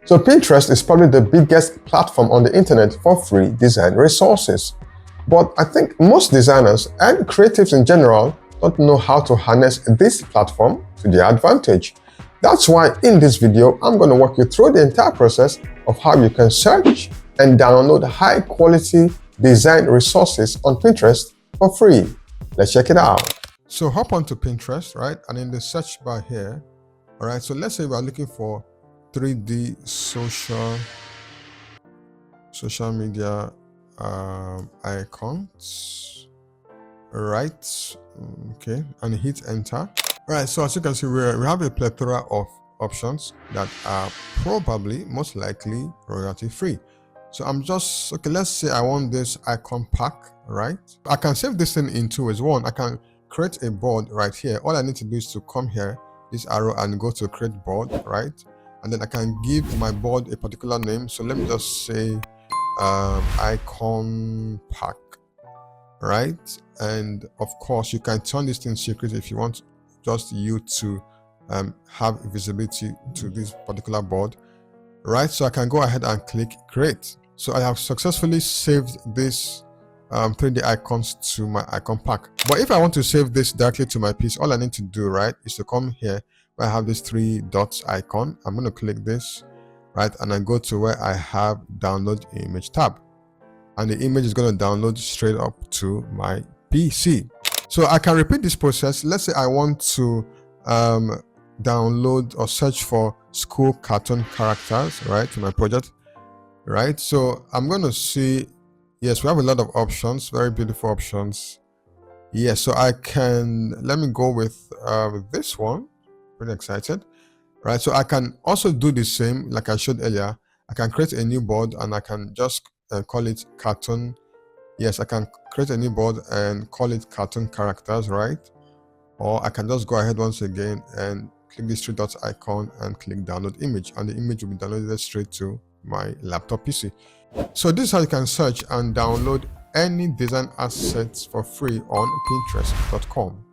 So Pinterest is probably the biggest platform on the internet for free design resources. But I think most designers and creatives in general don't know how to harness this platform to their advantage. That's why in this video, I'm going to walk you through the entire process of how you can search and download high-quality design resources on Pinterest for free. Let's check it out. So hop onto Pinterest, right? And in the search bar here, all right, so let's say we are looking for 3D social media icons, right? Okay, and hit enter. All right, so as you can see, we have a plethora of options that are probably most likely royalty free. So I'm just okay, let's say I want this icon pack, right? I can save this thing in two ways. One, I can create a board right here. All I need to do is to come here, this arrow, and go to create board, right? And then I can give my board a particular name. So let me just say icon pack, right? And of course you can turn this thing secret if you want just you to have visibility to this particular board, right? So I can go ahead and click create. So I have successfully saved this 3D icons to my icon pack. But if I want to save this directly to my piece, all I need to do, right, is to come here where I have this 3 dots icon. I'm going to click this, right, and I go to where I have download image tab, and the image is going to download straight up to my PC. So I can repeat this process. Let's say I want to download or search for school cartoon characters, right, to my project, right? So I'm going to see, yes, we have a lot of options, very beautiful options. Yes, so I can, let me go with this one. Pretty excited, right? So I can also do the same like I showed earlier. I can create a new board and I can just call it cartoon. Yes, I can create a new board and call it cartoon characters, right? Or I can just go ahead once again and click this 3 dots icon and click download image, and the image will be downloaded straight to my laptop PC. So this is how you can search and download any design assets for free on Pinterest.com.